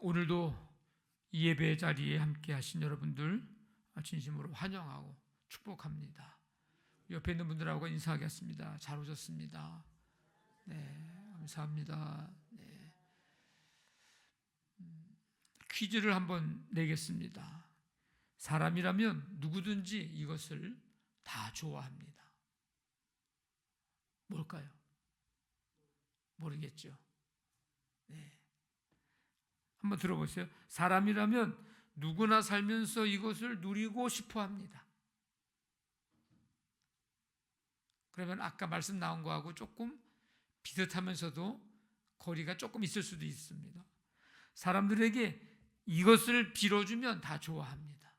오늘도 이 예배 자리에 함께 하신 여러분들 진심으로 환영하고 축복합니다. 옆에 있는 분들하고 인사하겠습니다. 잘 오셨습니다. 네, 감사합니다. 네. 퀴즈를 한번 내겠습니다. 사람이라면 누구든지 이것을 다 좋아합니다. 뭘까요? 모르겠죠? 네. 한번 들어보세요. 사람이라면 누구나 살면서 이것을 누리고 싶어 합니다. 그러면 아까 말씀 나온 거하고 조금 비슷하면서도 거리가 조금 있을 수도 있습니다. 사람들에게 이것을 빌어주면 다 좋아합니다.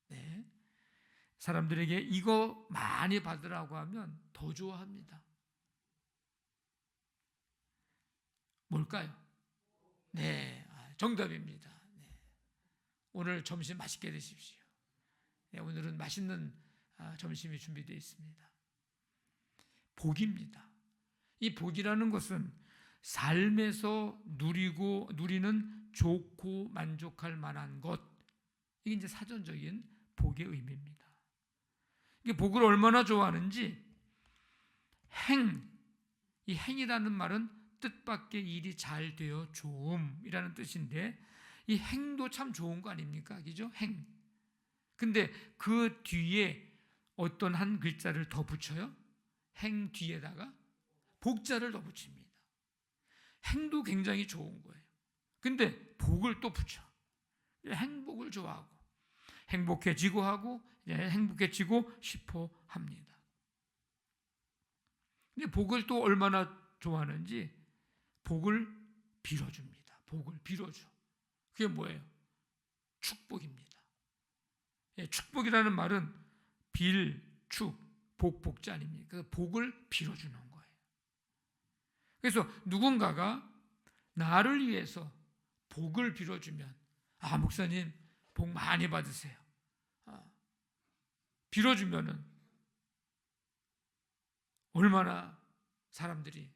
네. 사람들에게 이거 많이 받으라고 하면 더 좋아합니다. 뭘까요? 네, 정답입니다. 네. 오늘 점심 맛있게 드십시오. 네, 오늘은 맛있는 점심이 준비되어 있습니다. 복입니다. 이 복이라는 것은 삶에서 누리는 좋고 만족할 만한 것, 이게 이제 사전적인 복의 의미입니다. 이게 복을 얼마나 좋아하는지 이 행이라는 말은 뜻밖의 일이 잘 되어 좋음이라는 뜻인데 이 행도 참 좋은 거 아닙니까? 그죠? 행. 근데 그 뒤에 어떤 한 글자를 더 붙여요? 행 뒤에다가 복자를 더 붙입니다. 행도 굉장히 좋은 거예요. 근데 복을 또 붙여. 행복을 좋아하고 행복해지고 하고 행복해지고 싶어 합니다. 근데 복을 또 얼마나 좋아하는지 복을 빌어줍니다. 복을 빌어줘. 그게 뭐예요? 축복입니다. 축복이라는 말은 빌, 축, 복자 아닙니까? 그래서 복을 빌어주는 거예요. 그래서 누군가가 나를 위해서 복을 빌어주면 목사님 복 많이 받으세요. 빌어주면은 얼마나 사람들이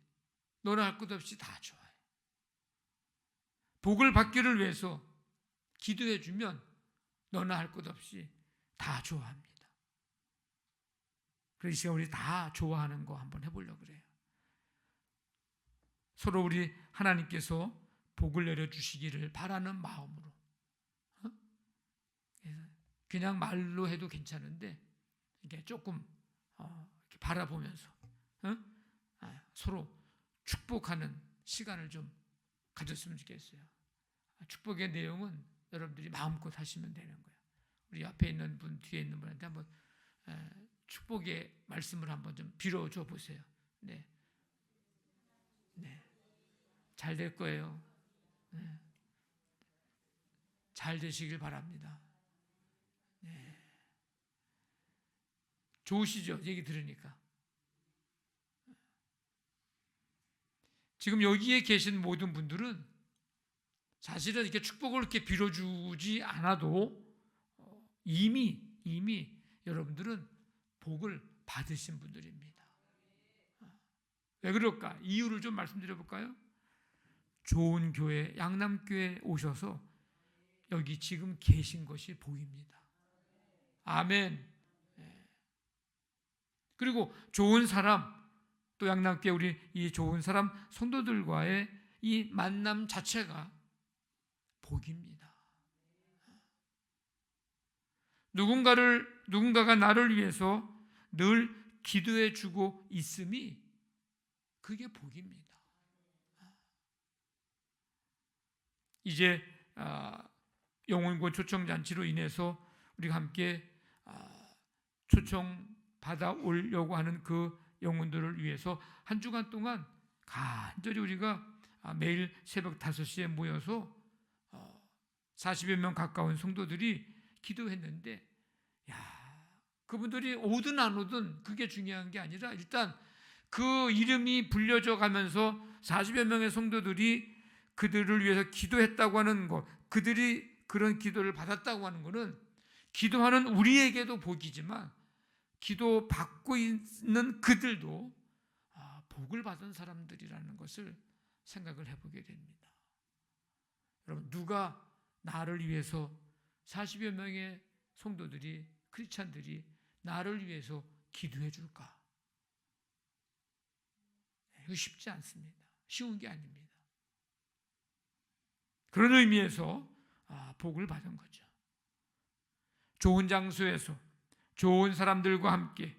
너나 할 것 없이 다 좋아해요. 복을 받기를 위해서 기도해 주면 너나 할 것 없이 다 좋아합니다. 그래서 이 시간 우리 다 좋아하는 거 한번 해보려고 그래요. 서로 우리 하나님께서 복을 내려주시기를 바라는 마음으로 그냥 말로 해도 괜찮은데 이게 조금 이렇게 바라보면서 서로 축복하는 시간을 좀 가졌으면 좋겠어요. 축복의 내용은 여러분들이 마음껏 하시면 되는 거예요. 우리 앞에 있는 분, 뒤에 있는 분한테 한번 축복의 말씀을 한번 좀 빌어줘 보세요. 네, 잘 될 거예요. 네. 잘 되시길 바랍니다. 네. 좋으시죠? 얘기 들으니까. 지금 여기에 계신 모든 분들은 사실은 이렇게 축복을 이렇게 빌어주지 않아도 이미 여러분들은 복을 받으신 분들입니다. 왜 그럴까? 이유를 좀 말씀드려 볼까요? 좋은 교회, 양남교회 오셔서 여기 지금 계신 것이 복입니다. 아멘. 그리고 좋은 사람, 또 양남교회 우리 이 좋은 사람 성도들과의 이 만남 자체가 복입니다. 누군가가 나를 위해서 늘 기도해 주고 있음이 그게 복입니다. 이제 영혼구원 초청잔치로 인해서 우리가 함께 초청 받아오려고 하는 그 영혼들을 위해서 한 주간 동안 간절히 우리가 매일 새벽 5시에 모여서 40여 명 가까운 성도들이 기도했는데 그분들이 오든 안 오든 그게 중요한 게 아니라 일단 그 이름이 불려져 가면서 40여 명의 성도들이 그들을 위해서 기도했다고 하는 것, 그들이 그런 기도를 받았다고 하는 것은 기도하는 우리에게도 복이지만 기도 받고 있는 그들도 복을 받은 사람들이라는 것을 생각을 해보게 됩니다. 여러분, 누가 나를 위해서 40여 명의 성도들이, 크리스찬들이 나를 위해서 기도해 줄까? 이거 쉽지 않습니다. 쉬운 게 아닙니다. 그런 의미에서 복을 받은 거죠. 좋은 장소에서 좋은 사람들과 함께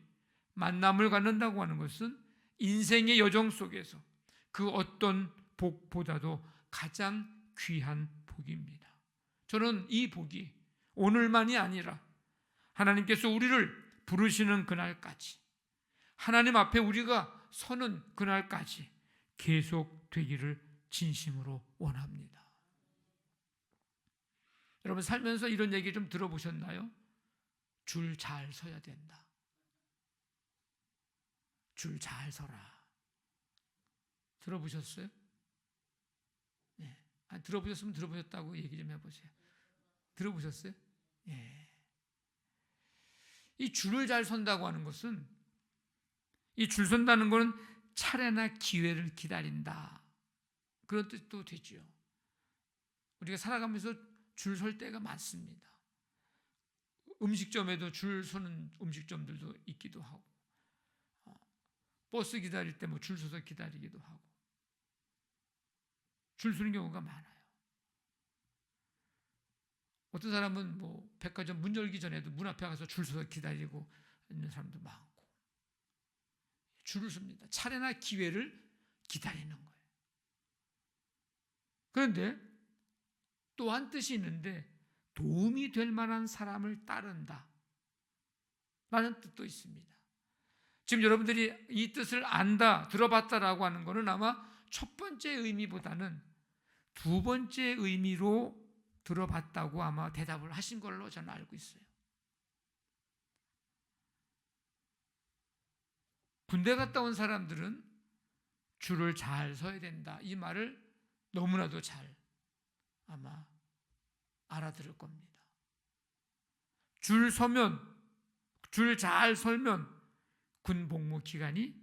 만남을 갖는다고 하는 것은 인생의 여정 속에서 그 어떤 복보다도 가장 귀한 복입니다. 저는 이 복이 오늘만이 아니라 하나님께서 우리를 부르시는 그날까지, 하나님 앞에 우리가 서는 그날까지 계속 되기를 진심으로 원합니다. 여러분, 살면서 이런 얘기 좀 들어보셨나요? 줄 잘 서야 된다. 줄 잘 서라. 들어보셨어요? 네. 들어보셨으면 들어보셨다고 얘기 좀 해보세요. 들어보셨어요? 예. 이 줄을 잘 선다고 하는 것은, 이 줄 선다는 것은 차례나 기회를 기다린다, 그런 뜻도 되죠. 우리가 살아가면서 줄 설 때가 많습니다. 음식점에도 줄 서는 음식점들도 있기도 하고, 버스 기다릴 때 줄 서서 기다리기도 하고, 줄 서는 경우가 많아요. 어떤 사람은 백화점 문 열기 전에도 문 앞에 가서 줄 서서 기다리고 있는 사람도 많고, 줄을 섭니다. 차례나 기회를 기다리는 거예요. 그런데 또한 뜻이 있는데, 도움이 될 만한 사람을 따른다 라는 뜻도 있습니다. 지금 여러분들이 이 뜻을 안다, 들어봤다라고 하는 것은 아마 첫 번째 의미보다는 두 번째 의미로 들어봤다고 아마 대답을 하신 걸로 저는 알고 있어요. 군대 갔다 온 사람들은 줄을 잘 서야 된다, 이 말을 너무나도 잘 아마 알아들을 겁니다. 줄 잘 설면 군 복무 기간이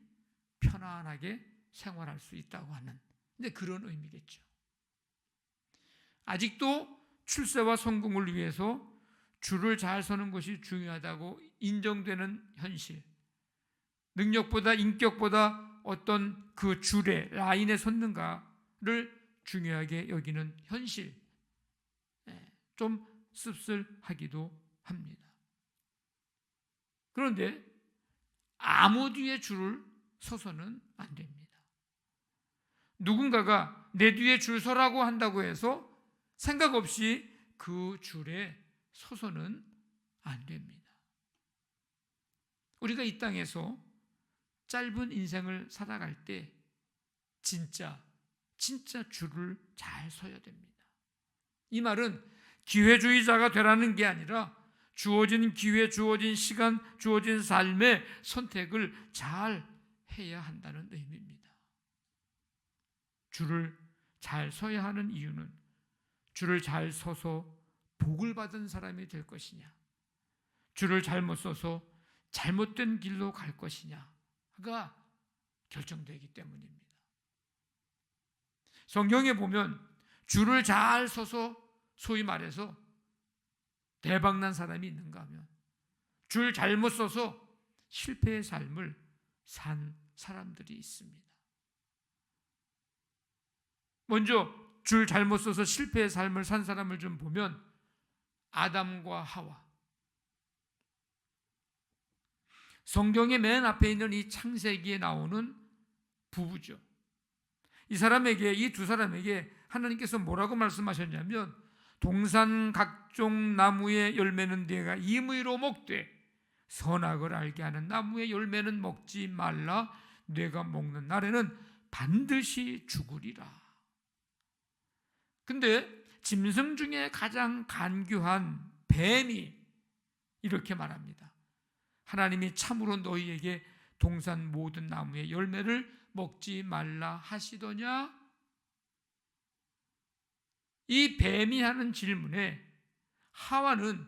편안하게 생활할 수 있다고 하는, 근데 그런 의미겠죠. 아직도 출세와 성공을 위해서 줄을 잘 서는 것이 중요하다고 인정되는 현실, 능력보다 인격보다 어떤 그 줄에, 라인에 섰는가를 중요하게 여기는 현실, 좀 씁쓸하기도 합니다. 그런데 아무 뒤에 줄을 서서는 안 됩니다. 누군가가 내 뒤에 줄 서라고 한다고 해서 생각 없이 그 줄에 서서는 안 됩니다. 우리가 이 땅에서 짧은 인생을 살아갈 때 진짜 줄을 잘 서야 됩니다. 이 말은 기회주의자가 되라는 게 아니라 주어진 기회, 주어진 시간, 주어진 삶의 선택을 잘 해야 한다는 의미입니다. 줄을 잘 서야 하는 이유는 줄을 잘 서서 복을 받은 사람이 될 것이냐, 줄을 잘못 서서 잘못된 길로 갈 것이냐가 결정되기 때문입니다. 성경에 보면 줄을 잘 서서 소위 말해서 대박난 사람이 있는가 하면 줄 잘못 서서 실패의 삶을 산 사람들이 있습니다. 먼저 줄 잘못 서서 실패의 삶을 산 사람을 좀 보면 아담과 하와, 성경의 맨 앞에 있는 이 창세기에 나오는 부부죠. 이 두 사람에게 하나님께서 뭐라고 말씀하셨냐면, 동산 각종 나무의 열매는 네가 임의로 먹되 선악을 알게 하는 나무의 열매는 먹지 말라. 네가 먹는 날에는 반드시 죽으리라. 근데 짐승 중에 가장 간교한 뱀이 이렇게 말합니다. 하나님이 참으로 너희에게 동산 모든 나무의 열매를 먹지 말라 하시더냐? 이 뱀이 하는 질문에 하와는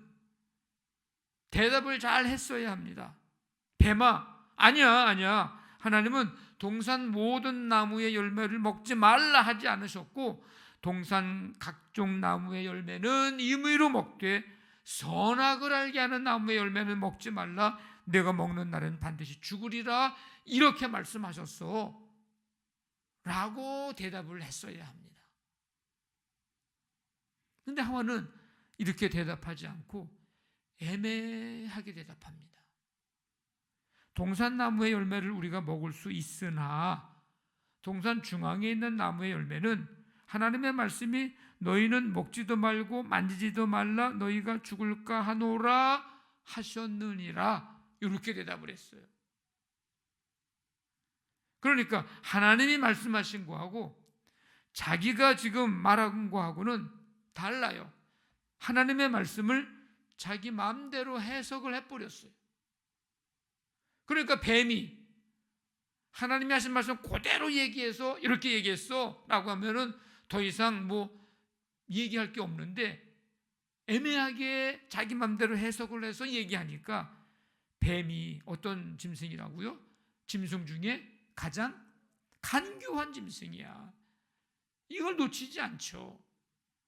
대답을 잘 했어야 합니다. 뱀아, 아니야. 하나님은 동산 모든 나무의 열매를 먹지 말라 하지 않으셨고, 동산 각종 나무의 열매는 임의로 먹되 선악을 알게 하는 나무의 열매는 먹지 말라. 내가 먹는 날은 반드시 죽으리라. 이렇게 말씀하셨어 라고 대답을 했어야 합니다. 그런데 하와는 이렇게 대답하지 않고 애매하게 대답합니다. 동산나무의 열매를 우리가 먹을 수 있으나 동산 중앙에 있는 나무의 열매는 하나님의 말씀이 너희는 먹지도 말고 만지지도 말라 너희가 죽을까 하노라 하셨느니라. 이렇게 대답을 했어요. 그러니까 하나님이 말씀하신 거하고 자기가 지금 말한 거하고는 달라요. 하나님의 말씀을 자기 마음대로 해석을 해버렸어요. 그러니까 뱀이 하나님이 하신 말씀 그대로 얘기해서 이렇게 얘기했어 라고 하면은 더 이상 뭐 얘기할 게 없는데, 애매하게 자기 마음대로 해석을 해서 얘기하니까 뱀이 어떤 짐승이라고요? 짐승 중에 가장 간교한 짐승이야. 이걸 놓치지 않죠.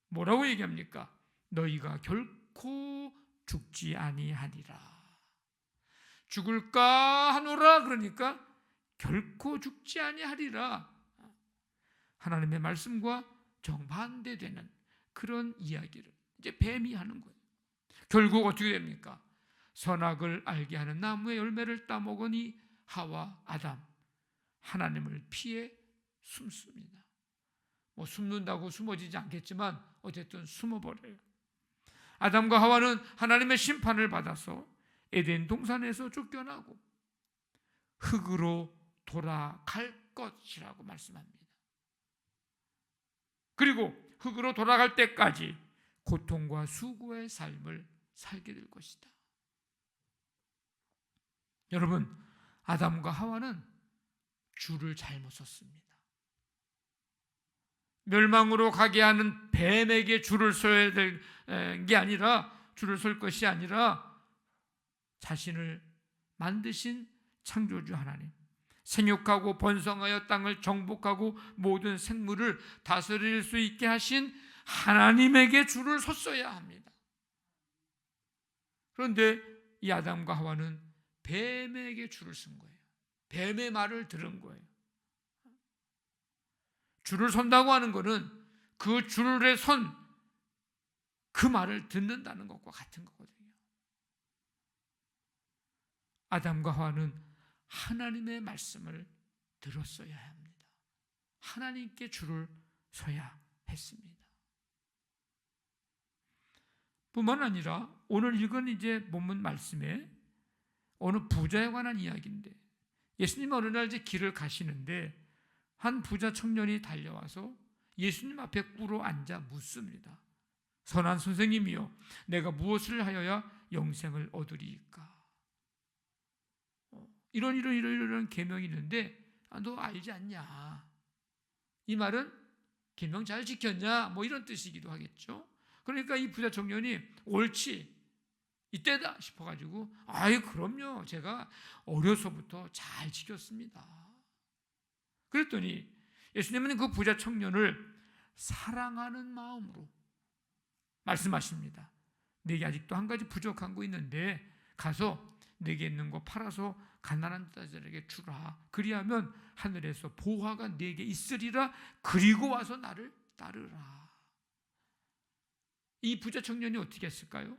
뭐라고 얘기합니까? 너희가 결코 죽지 아니하리라. 죽을까 하노라. 그러니까 결코 죽지 아니하리라. 하나님의 말씀과 정반대되는 그런 이야기를 이제 뱀이 하는 거예요. 결국 어떻게 됩니까? 선악을 알게 하는 나무의 열매를 따먹으니 하와 아담 하나님을 피해 숨습니다. 뭐 숨는다고 숨어지지 않겠지만 어쨌든 숨어버려요. 아담과 하와는 하나님의 심판을 받아서 에덴 동산에서 쫓겨나고 흙으로 돌아갈 것이라고 말씀합니다. 그리고 흙으로 돌아갈 때까지 고통과 수고의 삶을 살게 될 것이다. 여러분, 아담과 하와는 줄을 잘못 섰습니다. 멸망으로 가게 하는 뱀에게 줄을 서야 될 게 아니라, 줄을 설 것이 아니라 자신을 만드신 창조주 하나님, 생육하고 번성하여 땅을 정복하고 모든 생물을 다스릴 수 있게 하신 하나님에게 줄을 섰어야 합니다. 그런데 이 아담과 하와는 뱀에게 줄을 쓴 거예요. 뱀의 말을 들은 거예요. 줄을 선다고 하는 것은 그 줄에 선 그 말을 듣는다는 것과 같은 거거든요. 아담과 하와는 하나님의 말씀을 들었어야 합니다. 하나님께 줄을 서야 했습니다. 뿐만 아니라 오늘 읽은 이제 본문 말씀에 어느 부자에 관한 이야기인데, 예수님 어느 날 이제 길을 가시는데 한 부자 청년이 달려와서 예수님 앞에 꿇어 앉아 묻습니다. 선한 선생님이여, 내가 무엇을 하여야 영생을 얻으리이까? 이런 계명이 있는데 너 알지 않냐? 이 말은 계명 잘 지켰냐? 뭐 이런 뜻이기도 하겠죠. 그러니까 이 부자 청년이 옳지, 이때다 싶어가지고 아이 그럼요, 제가 어려서부터 잘 지켰습니다. 그랬더니 예수님은 그 부자 청년을 사랑하는 마음으로 말씀하십니다. 내게 아직도 한 가지 부족한 거 있는데 가서 내게 있는 거 팔아서 가난한 자들에게 주라. 그리하면 하늘에서 보화가 내게 있으리라. 그리고 와서 나를 따르라. 이 부자 청년이 어떻게 했을까요?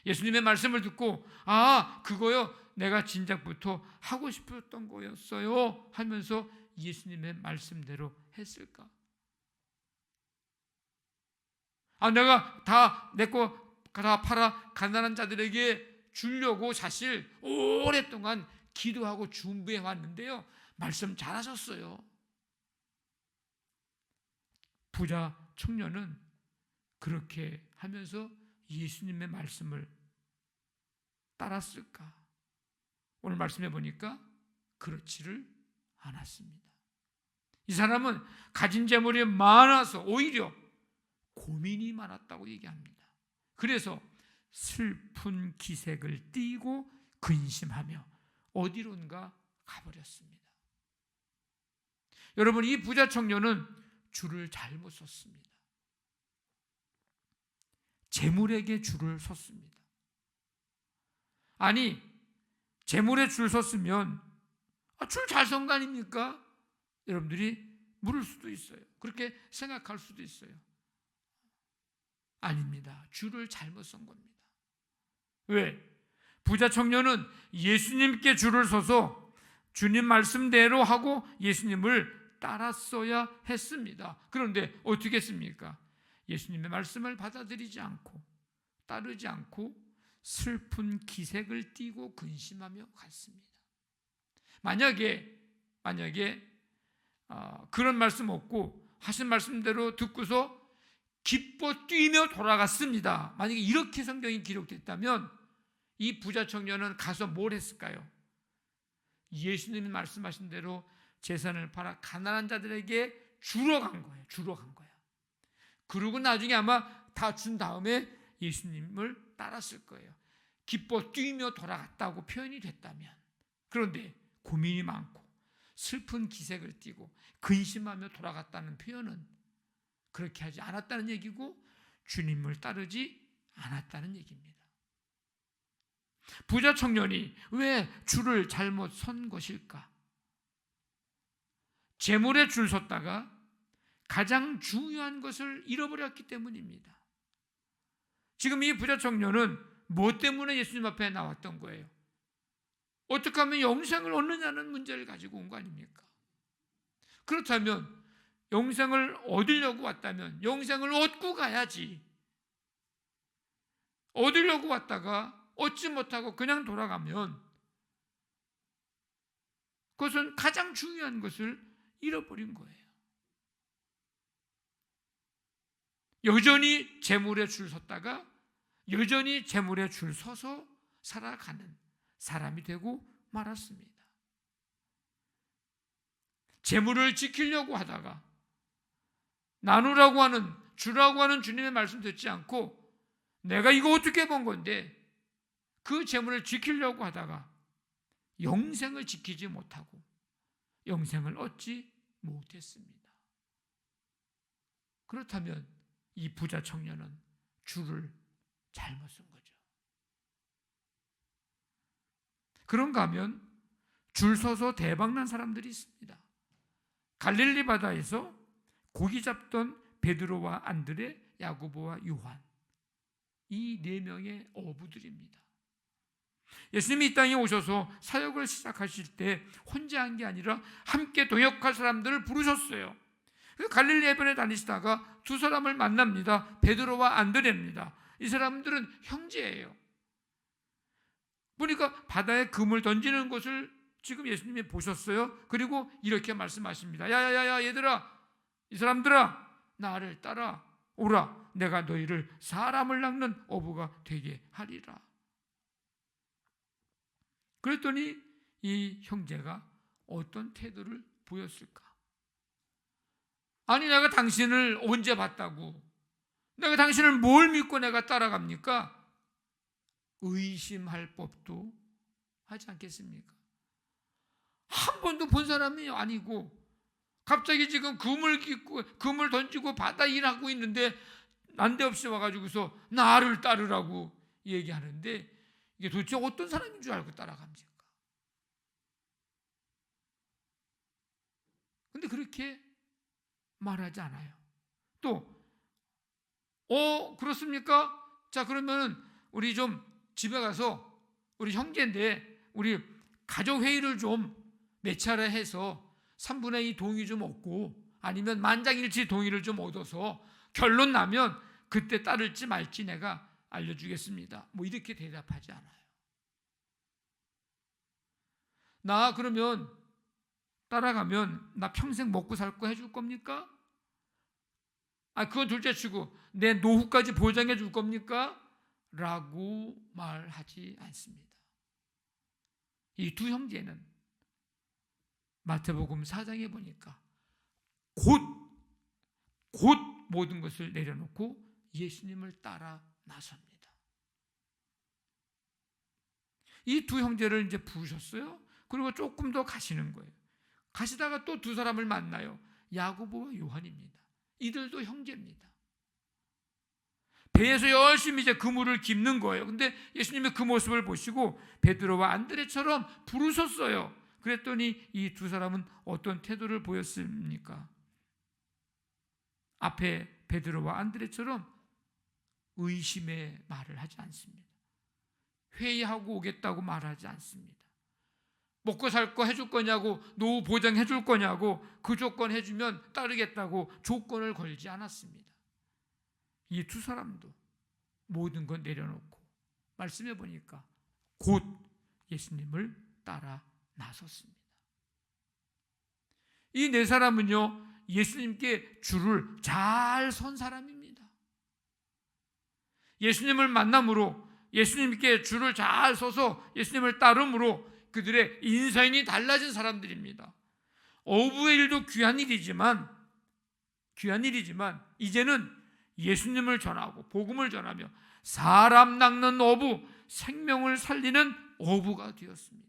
예수님의 말씀을 듣고 아 그거요, 내가 진작부터 하고 싶었던 거였어요 하면서 예수님의 말씀대로 했을까? 아 내가 다 내 거 다 팔아 가난한 자들에게 주려고 사실 오랫동안 기도하고 준비해 왔는데요, 말씀 잘하셨어요. 부자 청년은 그렇게 하면서 예수님의 말씀을 따랐을까? 오늘 말씀해 보니까 그렇지를 않았습니다. 이 사람은 가진 재물이 많아서 오히려 고민이 많았다고 얘기합니다. 그래서 슬픈 기색을 띠고 근심하며 어디론가 가버렸습니다. 여러분, 이 부자 청년은 줄을 잘못 섰습니다. 재물에게 줄을 섰습니다. 아니, 재물에 줄 섰으면 줄 잘 선 거 아닙니까? 여러분들이 물을 수도 있어요. 그렇게 생각할 수도 있어요. 아닙니다. 줄을 잘못 선 겁니다. 왜? 부자 청년은 예수님께 줄을 서서 주님 말씀대로 하고 예수님을 따랐어야 했습니다. 그런데 어떻게 했습니까? 예수님의 말씀을 받아들이지 않고 따르지 않고 슬픈 기색을 띠고 근심하며 갔습니다. 만약에 그런 말씀 없고 하신 말씀대로 듣고서 기뻐 뛰며 돌아갔습니다. 만약에 이렇게 성경이 기록됐다면 이 부자 청년은 가서 뭘 했을까요? 예수님이 말씀하신 대로 재산을 팔아 가난한 자들에게 주러 간 거예요. 그러고 나중에 아마 다 준 다음에 예수님을 따랐을 거예요. 기뻐 뛰며 돌아갔다고 표현이 됐다면. 그런데 고민이 많고 슬픈 기색을 띠고 근심하며 돌아갔다는 표현은 그렇게 하지 않았다는 얘기고 주님을 따르지 않았다는 얘기입니다. 부자 청년이 왜 줄을 잘못 선 것일까? 재물에 줄 섰다가 가장 중요한 것을 잃어버렸기 때문입니다. 지금 이 부자 청년은 뭐 때문에 예수님 앞에 나왔던 거예요? 어떻게 하면 영생을 얻느냐는 문제를 가지고 온 거 아닙니까? 그렇다면 영생을 얻으려고 왔다면 영생을 얻고 가야지. 얻으려고 왔다가 얻지 못하고 그냥 돌아가면 그것은 가장 중요한 것을 잃어버린 거예요. 여전히 재물에 줄 섰다가 여전히 재물에 줄 서서 살아가는 사람이 되고 말았습니다. 재물을 지키려고 하다가 나누라고 하는, 주라고 하는 주님의 말씀 듣지 않고 내가 이거 어떻게 본 건데 그 재물을 지키려고 하다가 영생을 지키지 못하고 영생을 얻지 못했습니다. 그렇다면 이 부자 청년은 줄을 잘못 쓴 거죠. 그런가 하면 줄 서서 대박난 사람들이 있습니다. 갈릴리 바다에서 고기 잡던 베드로와 안드레, 야고보와 요한, 이 네 명의 어부들입니다. 예수님이 이 땅에 오셔서 사역을 시작하실 때 혼자 한 게 아니라 함께 동역할 사람들을 부르셨어요. 갈릴리 해변에 다니시다가 두 사람을 만납니다. 베드로와 안드레입니다. 이 사람들은 형제예요. 보니까 바다에 금을 던지는 것을 지금 예수님이 보셨어요. 그리고 이렇게 말씀하십니다. 야야야야 얘들아, 이 사람들아, 나를 따라 오라. 내가 너희를 사람을 낚는 어부가 되게 하리라. 그랬더니 이 형제가 어떤 태도를 보였을까? 아니, 내가 당신을 언제 봤다고? 내가 당신을 뭘 믿고 내가 따라갑니까? 의심할 법도 하지 않겠습니까? 한 번도 본 사람이 아니고 갑자기 지금 금을 던지고 바다 일하고 있는데 난데없이 와가지고서 나를 따르라고 얘기하는데 이게 도대체 어떤 사람인 줄 알고 따라갑니까? 근데 그렇게 말하지 않아요. 또 그렇습니까? 자, 그러면 우리 좀 집에 가서 우리 형제인데 우리 가족 회의를 좀 몇 차례 해서 3분의 2 동의 좀 얻고 아니면 만장일치 동의를 좀 얻어서 결론 나면 그때 따를지 말지 내가 알려주겠습니다. 뭐 이렇게 대답하지 않아요. 나 그러면 따라가면 나 평생 먹고 살 거 해줄 겁니까? 그건 둘째치고 내 노후까지 보장해 줄 겁니까? 라고 말하지 않습니다. 이 두 형제는 마태복음 4장에 보니까 곧 모든 것을 내려놓고 예수님을 따라 나섭니다. 이 두 형제를 이제 부르셨어요. 그리고 조금 더 가시는 거예요. 가시다가 또 두 사람을 만나요. 야고보와 요한입니다. 이들도 형제입니다. 배에서 열심히 이제 그물을 깁는 거예요. 근데 예수님이 그 모습을 보시고 베드로와 안드레처럼 부르셨어요. 그랬더니 이 두 사람은 어떤 태도를 보였습니까? 앞에 베드로와 안드레처럼 의심의 말을 하지 않습니다. 회의하고 오겠다고 말하지 않습니다. 먹고 살 거 해줄 거냐고, 노후 보장해 줄 거냐고, 그 조건 해주면 따르겠다고 조건을 걸지 않았습니다. 이 두 사람도 모든 것 내려놓고 말씀해 보니까 곧 예수님을 따라 나섰습니다. 이 네 사람은요, 예수님께 줄을 잘 선 사람입니다. 예수님을 만남으로, 예수님께 줄을 잘 서서 예수님을 따름으로 그들의 인생이 달라진 사람들입니다. 어부의 일도 귀한 일이지만 이제는 예수님을 전하고 복음을 전하며 사람 낚는 어부, 생명을 살리는 어부가 되었습니다.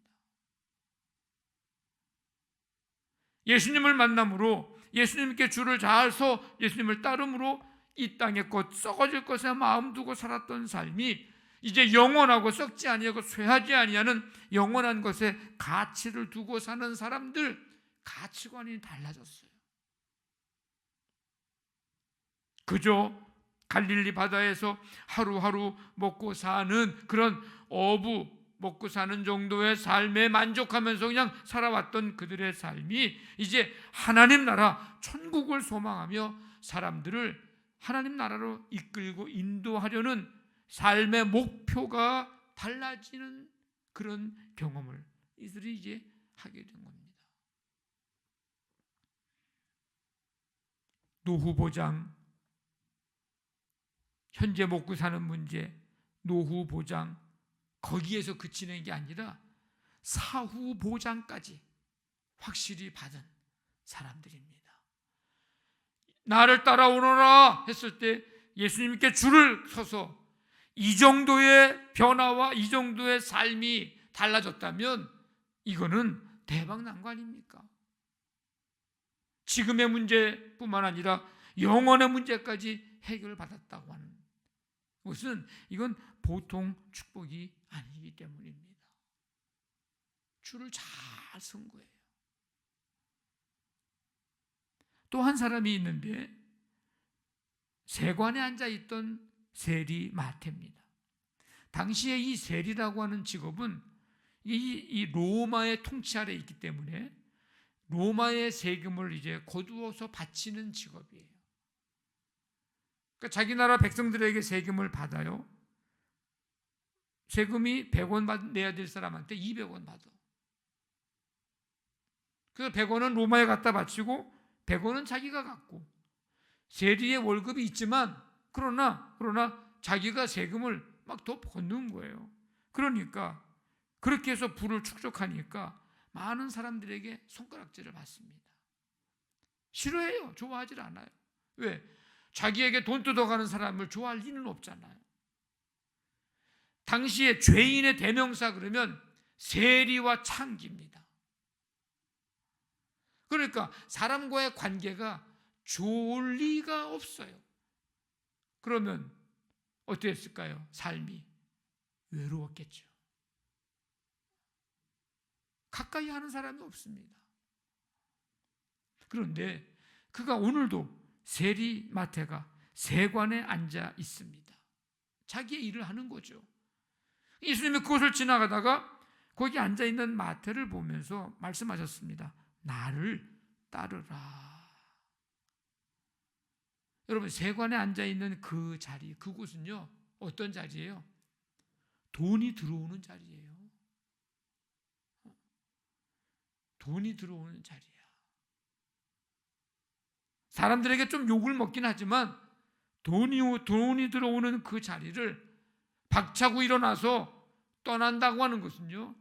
예수님을 만남으로, 예수님께 줄을 잘 서 예수님을 따름으로 이 땅의 것, 썩어질 것에 마음 두고 살았던 삶이 이제 영원하고 썩지 아니하고 쇠하지 아니하는 영원한 것에 가치를 두고 사는 사람들, 가치관이 달라졌어요. 그저 갈릴리 바다에서 하루하루 먹고 사는 그런 어부, 먹고 사는 정도의 삶에 만족하면서 그냥 살아왔던 그들의 삶이 이제 하나님 나라, 천국을 소망하며 사람들을 하나님 나라로 이끌고 인도하려는 삶의 목표가 달라지는 그런 경험을 이들이 이제 하게 된 겁니다. 노후 보장, 현재 먹고 사는 문제, 노후 보장, 거기에서 그치는 게 아니라 사후 보장까지 확실히 받은 사람들입니다. 나를 따라오너라 했을 때 예수님께 줄을 서서 이 정도의 변화와 이 정도의 삶이 달라졌다면 이거는 대박 난 거 아닙니까? 지금의 문제뿐만 아니라 영원의 문제까지 해결받았다고 하는 것은 이건 보통 축복이 아니기 때문입니다. 줄을 잘 선 거예요. 또 한 사람이 있는데 세관에 앉아있던 세리 마태입니다. 당시에 이 세리라고 하는 직업은 이 로마의 통치 아래에 있기 때문에 로마의 세금을 이제 거두어서 바치는 직업이에요. 그러니까 자기 나라 백성들에게 세금을 받아요. 세금이 100원 내야 될 사람한테 200원 받아. 그래서 100원은 로마에 갖다 바치고 100원은 자기가 갖고, 세리의 월급이 있지만 그러나 자기가 세금을 막 더 걷는 거예요. 그러니까 그렇게 해서 부를 축적하니까 많은 사람들에게 손가락질을 받습니다. 싫어해요. 좋아하지 않아요. 왜? 자기에게 돈 뜯어가는 사람을 좋아할 리는 없잖아요. 당시에 죄인의 대명사 그러면 세리와 창기입니다. 그러니까 사람과의 관계가 좋을 리가 없어요. 그러면 어땠을까요? 삶이 외로웠겠죠. 가까이 하는 사람이 없습니다. 그런데 그가 오늘도 세리 마태가 세관에 앉아 있습니다. 자기의 일을 하는 거죠. 예수님이 그곳을 지나가다가 거기 앉아 있는 마태를 보면서 말씀하셨습니다. 나를 따르라. 여러분, 세관에 앉아 있는 그 자리, 그곳은요 어떤 자리예요? 돈이 들어오는 자리예요. 돈이 들어오는 자리야. 사람들에게 좀 욕을 먹긴 하지만 돈이 들어오는 그 자리를 박차고 일어나서 떠난다고 하는 것은요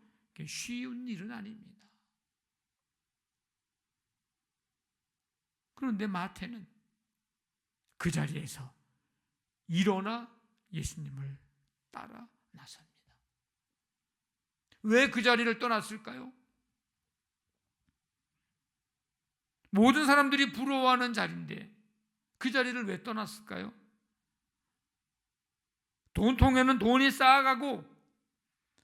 쉬운 일은 아닙니다. 그런데 마태는 그 자리에서 일어나 예수님을 따라 나섭니다. 왜 그 자리를 떠났을까요? 모든 사람들이 부러워하는 자리인데 그 자리를 왜 떠났을까요? 돈통에는 돈이 쌓아가고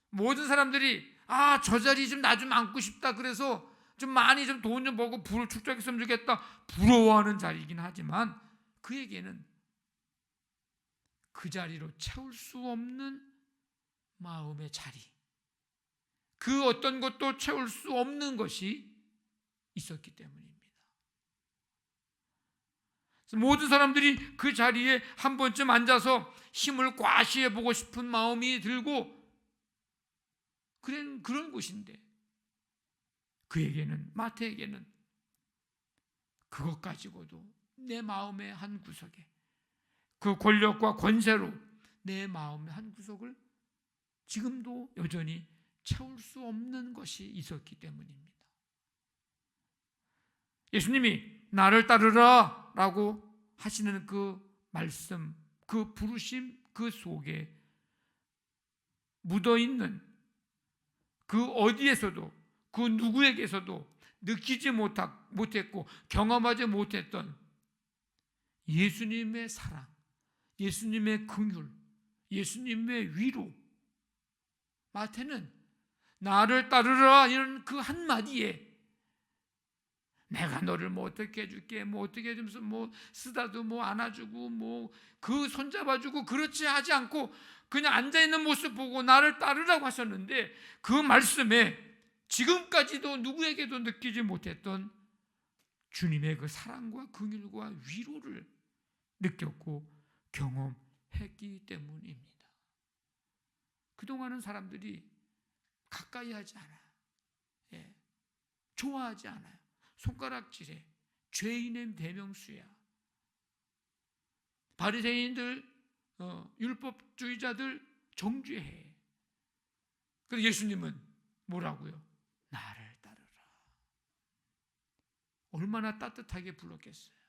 모든 사람들이 저 자리 좀 나 좀 앉고 싶다, 그래서 좀 많이 좀 돈 좀 벌고 부를 축적했으면 좋겠다, 부러워하는 자리이긴 하지만 그에게는 그 자리로 채울 수 없는 마음의 자리, 그 어떤 것도 채울 수 없는 것이 있었기 때문입니다. 모든 사람들이 그 자리에 한 번쯤 앉아서 힘을 과시해 보고 싶은 마음이 들고 그런 곳인데 그에게는, 마태에게는 그것 가지고도 내 마음의 한 구석에, 그 권력과 권세로 내 마음의 한 구석을 지금도 여전히 채울 수 없는 것이 있었기 때문입니다. 예수님이 나를 따르라 라고 하시는 그 말씀, 그 부르심, 그 속에 묻어있는 그 어디에서도, 그 누구에게서도 느끼지 못했고 경험하지 못했던 예수님의 사랑, 예수님의 긍휼, 예수님의 위로, 마태는 나를 따르라 이런 그 한마디에 내가 너를 뭐 어떻게 해줄게, 뭐 어떻게 해주면서 뭐 쓰다도 뭐 안아주고 뭐 그 손잡아주고 그렇지 하지 않고 그냥 앉아있는 모습 보고 나를 따르라고 하셨는데 그 말씀에 지금까지도 누구에게도 느끼지 못했던 주님의 그 사랑과 긍휼과 위로를 느꼈고 경험했기 때문입니다. 그동안은 사람들이 가까이 하지 않아요. 좋아하지 않아요. 손가락질해. 죄인의 대명수야. 바리새인들, 율법주의자들 정죄해. 그래서 예수님은 뭐라고요? 나를 따르라. 얼마나 따뜻하게 불렀겠어요.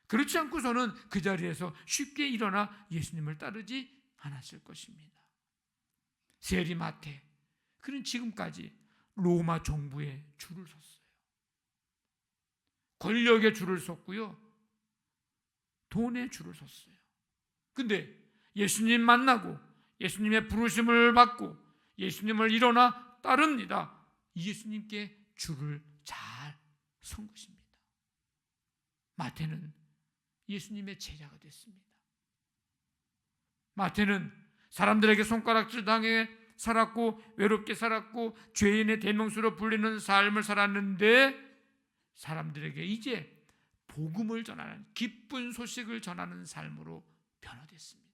그렇지 않고서는 그 자리에서 쉽게 일어나 예수님을 따르지 않았을 것입니다. 세리 마태, 그는 지금까지 로마 정부에 줄을 섰어요. 권력에 줄을 섰고요, 돈에 줄을 섰어요. 근데 예수님 만나고 예수님의 부르심을 받고 예수님을 일어나 따릅니다. 예수님께 줄을 잘 선 것입니다. 마태는 예수님의 제자가 됐습니다. 마태는 사람들에게 손가락질 당해 살았고 외롭게 살았고 죄인의 대명수로 불리는 삶을 살았는데 사람들에게 이제 복음을 전하는, 기쁜 소식을 전하는 삶으로 변화됐습니다.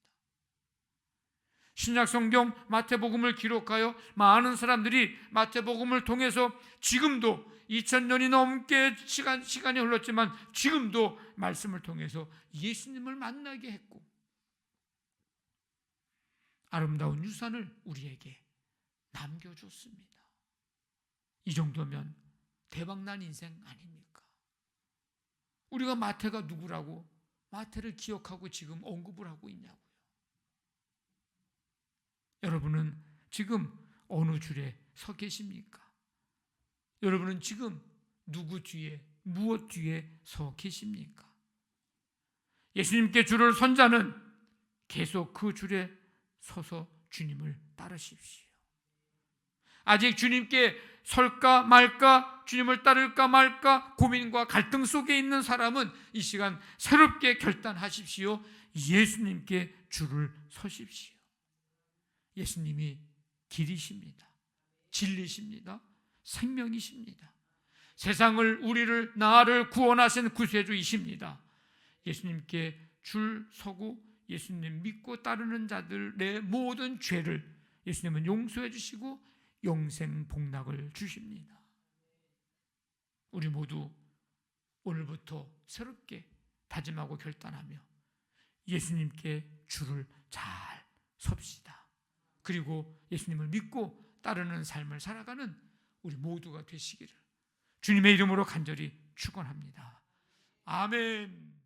신약 성경 마태복음을 기록하여 많은 사람들이 마태복음을 통해서 지금도 2000년이 넘게 시간이 흘렀지만 지금도 말씀을 통해서 예수님을 만나게 했고 아름다운 유산을 우리에게 남겨줬습니다. 이 정도면 대박난 인생 아닙니까? 우리가 마태가 누구라고 마태를 기억하고 지금 언급을 하고 있냐고요. 여러분은 지금 어느 줄에 서 계십니까? 여러분은 지금 누구 뒤에, 무엇 뒤에 서 계십니까? 예수님께 줄을 선 자는 계속 그 줄에 서서 주님을 따르십시오. 아직 주님께 설까 말까, 주님을 따를까 말까 고민과 갈등 속에 있는 사람은 이 시간 새롭게 결단하십시오. 예수님께 줄을 서십시오. 예수님이 길이십니다. 진리십니다. 생명이십니다. 세상을, 우리를, 나를 구원하신 구세주이십니다. 예수님께 줄 서고 예수님 믿고 따르는 자들의 모든 죄를 예수님은 용서해 주시고 영생 복락을 주십니다. 우리 모두 오늘부터 새롭게 다짐하고 결단하며 예수님께 줄을 잘 섭시다. 그리고 예수님을 믿고 따르는 삶을 살아가는 우리 모두가 되시기를 주님의 이름으로 간절히 축원합니다. 아멘.